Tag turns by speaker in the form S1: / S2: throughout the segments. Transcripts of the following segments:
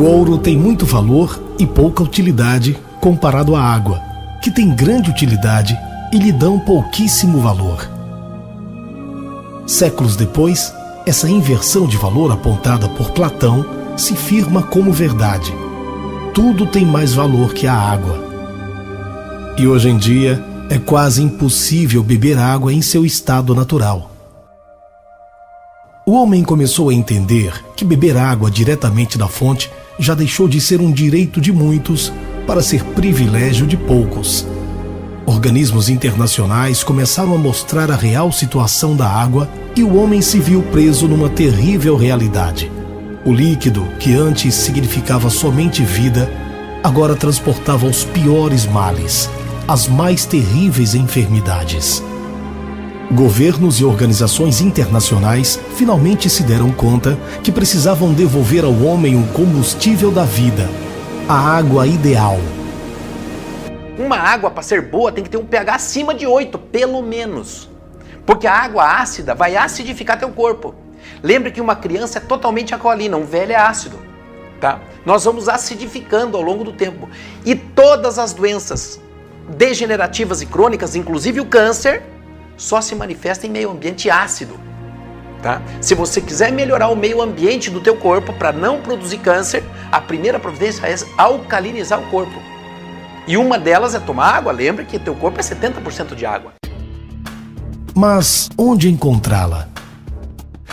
S1: O ouro tem muito valor e pouca utilidade comparado à água, que tem grande utilidade e lhe dão pouquíssimo valor. Séculos depois, essa inversão de valor apontada por Platão se firma como verdade. Tudo tem mais valor que a água. E hoje em dia, é quase impossível beber água em seu estado natural. O homem começou a entender que beber água diretamente da fonte já deixou de ser um direito de muitos para ser privilégio de poucos. Organismos internacionais começaram a mostrar a real situação da água e o homem se viu preso numa terrível realidade. O líquido, que antes significava somente vida, agora transportava os piores males, as mais terríveis enfermidades. Governos e organizações internacionais finalmente se deram conta que precisavam devolver ao homem o combustível da vida, a água ideal.
S2: Uma água, para ser boa, tem que ter um pH acima de 8, pelo menos. Porque a água ácida vai acidificar teu corpo. Lembre que uma criança é totalmente alcalina, um velho é ácido. Tá? Nós vamos acidificando ao longo do tempo. E todas as doenças degenerativas e crônicas, inclusive o câncer, só se manifesta em meio ambiente ácido. Tá? Se você quiser melhorar o meio ambiente do teu corpo para não produzir câncer, a primeira providência é alcalinizar o corpo. E uma delas é tomar água. Lembre que teu corpo é 70% de água.
S1: Mas onde encontrá-la?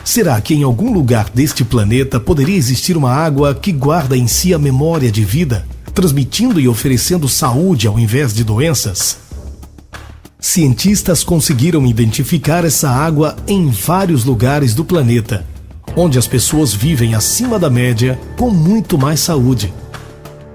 S1: Será que em algum lugar deste planeta poderia existir uma água que guarda em si a memória de vida, transmitindo e oferecendo saúde ao invés de doenças? Cientistas conseguiram identificar essa água em vários lugares do planeta, onde as pessoas vivem acima da média com muito mais saúde.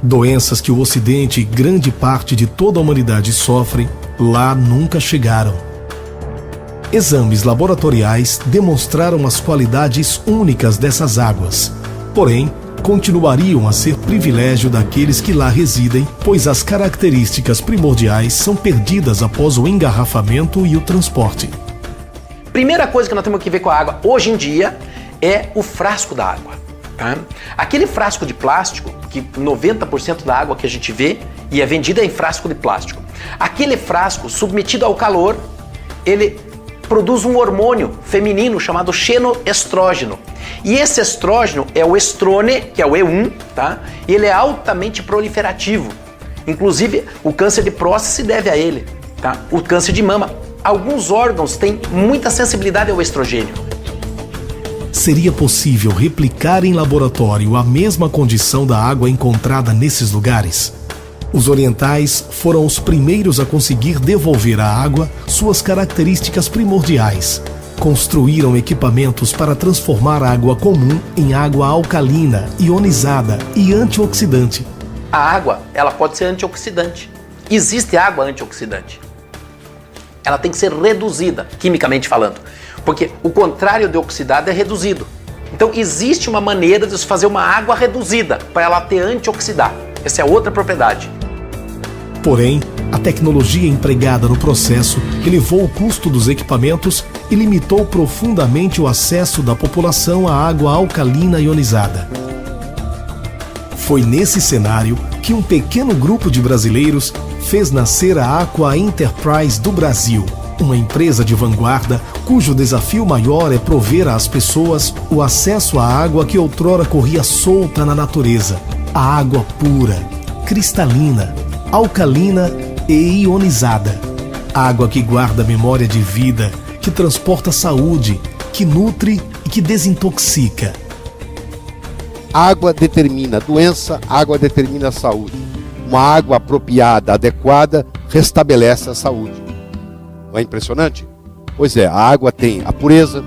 S1: Doenças que o Ocidente e grande parte de toda a humanidade sofrem, lá nunca chegaram. Exames laboratoriais demonstraram as qualidades únicas dessas águas, porém, continuariam a ser privilégio daqueles que lá residem, pois as características primordiais são perdidas após o engarrafamento e o transporte.
S2: Primeira coisa que nós temos que ver com a água hoje em dia é o frasco da água. Tá? Aquele frasco de plástico, que 90% da água que a gente vê e é vendida em frasco de plástico. Aquele frasco, submetido ao calor, ele produz um hormônio feminino chamado xenoestrógeno. E esse estrógeno é o estrone, que é o E1, tá? E ele é altamente proliferativo. Inclusive, o câncer de próstata se deve a ele, tá? O câncer de mama. Alguns órgãos têm muita sensibilidade ao estrogênio.
S1: Seria possível replicar em laboratório a mesma condição da água encontrada nesses lugares? Os orientais foram os primeiros a conseguir devolver à água suas características primordiais. Construíram equipamentos para transformar a água comum em água alcalina, ionizada e antioxidante.
S2: A água, ela pode ser antioxidante. Existe água antioxidante. Ela tem que ser reduzida, quimicamente falando. Porque o contrário de oxidado é reduzido. Então existe uma maneira de se fazer uma água reduzida para ela ter antioxidar. Essa é outra propriedade.
S1: Porém, a tecnologia empregada no processo elevou o custo dos equipamentos e limitou profundamente o acesso da população à água alcalina ionizada. Foi nesse cenário que um pequeno grupo de brasileiros fez nascer a Aqua Enterprise do Brasil, uma empresa de vanguarda cujo desafio maior é prover às pessoas o acesso à água que outrora corria solta na natureza. A água pura, cristalina, alcalina e ionizada. Água que guarda memória de vida, que transporta saúde, que nutre e que desintoxica.
S3: Água determina doença, água determina saúde. Uma água apropriada, adequada, restabelece a saúde. Não é impressionante? Pois é, a água tem a pureza,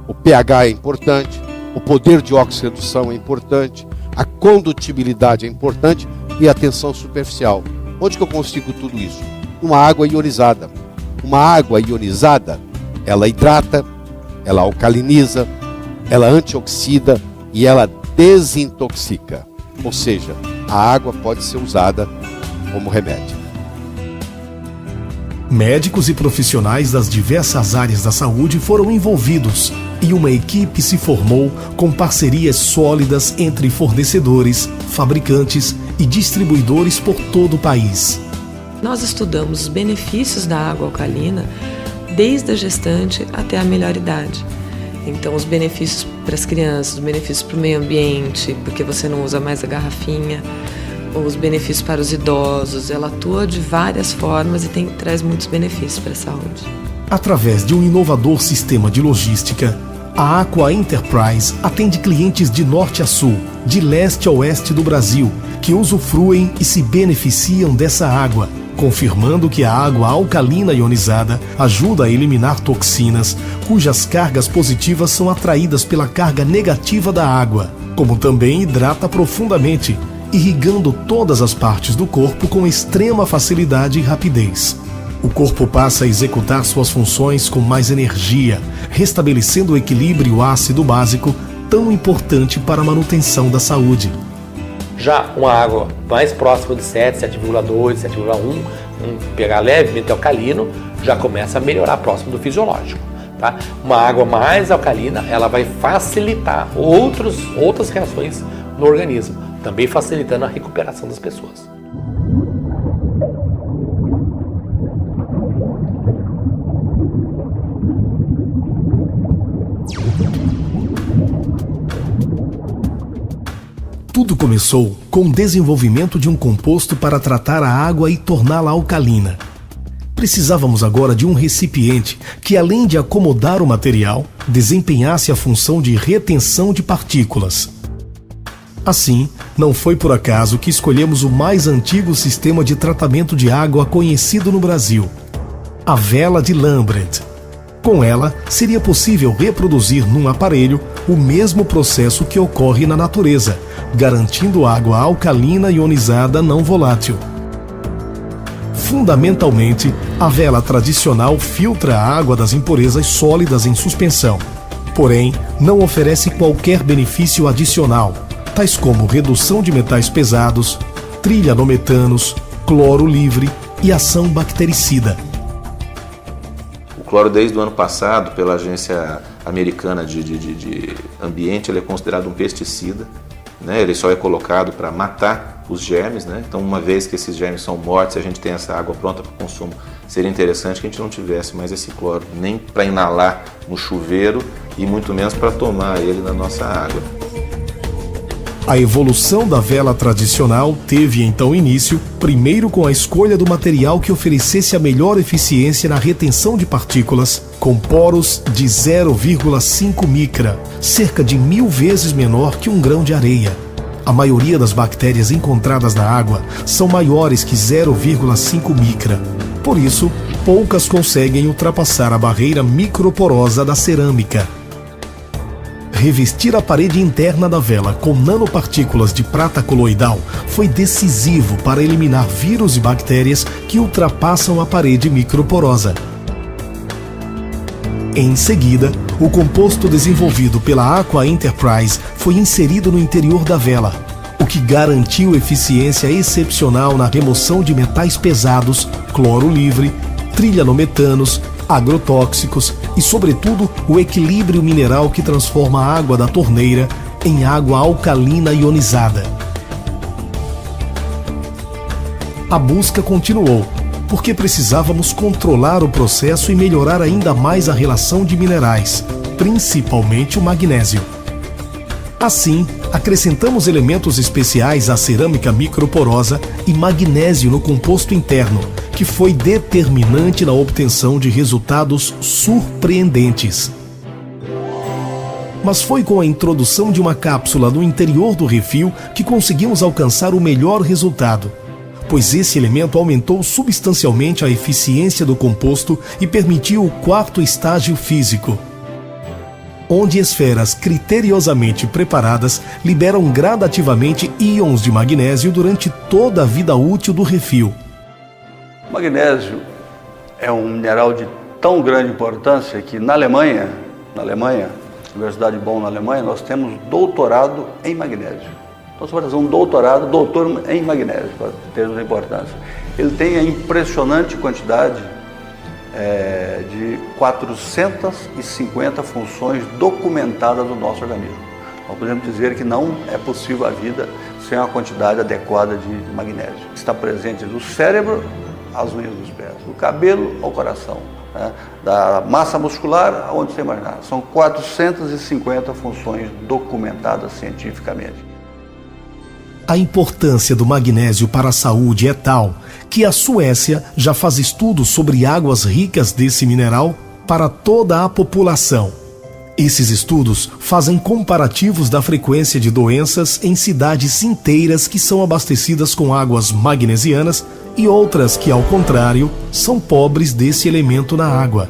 S3: o pH é importante, o poder de oxirredução é importante, a condutibilidade é importante e a tensão superficial. Onde que eu consigo tudo isso? Uma água ionizada. Uma água ionizada, ela hidrata, ela alcaliniza, ela antioxida e ela desintoxica. Ou seja, a água pode ser usada como remédio.
S1: Médicos e profissionais das diversas áreas da saúde foram envolvidos, e uma equipe se formou com parcerias sólidas entre fornecedores, fabricantes e distribuidores por todo o país.
S4: Nós estudamos os benefícios da água alcalina desde a gestante até a melhor idade. Então, os benefícios para as crianças, os benefícios para o meio ambiente, porque você não usa mais a garrafinha, os benefícios para os idosos, ela atua de várias formas e traz muitos benefícios para a saúde.
S1: Através de um inovador sistema de logística, a Aqua Enterprise atende clientes de norte a sul, de leste a oeste do Brasil, que usufruem e se beneficiam dessa água, confirmando que a água alcalina ionizada ajuda a eliminar toxinas, cujas cargas positivas são atraídas pela carga negativa da água, como também hidrata profundamente, irrigando todas as partes do corpo com extrema facilidade e rapidez. O corpo passa a executar suas funções com mais energia, restabelecendo o equilíbrio ácido básico tão importante para a manutenção da saúde.
S2: Já uma água mais próxima de 7, 7,2, 7,1, um pH levemente alcalino, já começa a melhorar próximo do fisiológico. Tá? Uma água mais alcalina, ela vai facilitar outras reações no organismo, também facilitando a recuperação das pessoas.
S1: Tudo começou com o desenvolvimento de um composto para tratar a água e torná-la alcalina. Precisávamos agora de um recipiente que, além de acomodar o material, desempenhasse a função de retenção de partículas. Assim, não foi por acaso que escolhemos o mais antigo sistema de tratamento de água conhecido no Brasil, a vela de Lambret. Com ela, seria possível reproduzir num aparelho o mesmo processo que ocorre na natureza, garantindo água alcalina ionizada não volátil. Fundamentalmente, a vela tradicional filtra a água das impurezas sólidas em suspensão, porém, não oferece qualquer benefício adicional, tais como redução de metais pesados, trilhanometanos, cloro livre e ação bactericida.
S5: O cloro, desde o ano passado, pela Agência Americana de Ambiente, ele é considerado um pesticida, né? Ele só é colocado para matar os germes, né? Então, uma vez que esses germes são mortos, a gente tem essa água pronta para o consumo, seria interessante que a gente não tivesse mais esse cloro, nem para inalar no chuveiro e muito menos para tomar ele na nossa água.
S1: A evolução da vela tradicional teve então início, primeiro com a escolha do material que oferecesse a melhor eficiência na retenção de partículas, com poros de 0,5 micra, cerca de 1000 vezes menor que um grão de areia. A maioria das bactérias encontradas na água são maiores que 0,5 micra. Por isso, poucas conseguem ultrapassar a barreira microporosa da cerâmica. Revestir a parede interna da vela com nanopartículas de prata coloidal foi decisivo para eliminar vírus e bactérias que ultrapassam a parede microporosa. Em seguida, o composto desenvolvido pela Aqua Enterprise foi inserido no interior da vela, o que garantiu eficiência excepcional na remoção de metais pesados, cloro livre, trilhanometanos, agrotóxicos e, sobretudo, o equilíbrio mineral que transforma a água da torneira em água alcalina ionizada. A busca continuou, porque precisávamos controlar o processo e melhorar ainda mais a relação de minerais, principalmente o magnésio. Assim, acrescentamos elementos especiais à cerâmica microporosa e magnésio no composto interno, que foi determinante na obtenção de resultados surpreendentes. Mas foi com a introdução de uma cápsula no interior do refil que conseguimos alcançar o melhor resultado, pois esse elemento aumentou substancialmente a eficiência do composto e permitiu o quarto estágio físico, onde esferas criteriosamente preparadas liberam gradativamente íons de magnésio durante toda a vida útil do refil.
S6: O magnésio é um mineral de tão grande importância que na Alemanha, Universidade de Bonn na Alemanha, nós temos doutorado em magnésio. Então você vai fazer um doutorado, doutor em magnésio, para termos a importância. Ele tem a impressionante quantidade de 450 funções documentadas do nosso organismo. Nós podemos dizer que não é possível a vida sem uma quantidade adequada de magnésio. Está presente do cérebro às unhas dos pés, do cabelo ao coração, né? Da massa muscular aonde você imaginar. São 450 funções documentadas cientificamente.
S1: A importância do magnésio para a saúde é tal que a Suécia já faz estudos sobre águas ricas desse mineral para toda a população. Esses estudos fazem comparativos da frequência de doenças em cidades inteiras que são abastecidas com águas magnesianas e outras que, ao contrário, são pobres desse elemento na água.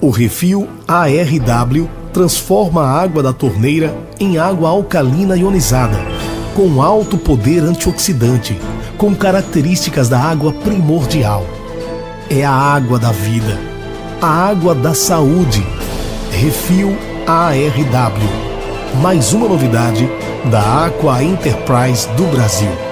S1: O refil ARW transforma a água da torneira em água alcalina ionizada, com alto poder antioxidante, com características da água primordial. É a água da vida, a água da saúde. Refil ARW. Mais uma novidade da Aqua Enterprise do Brasil.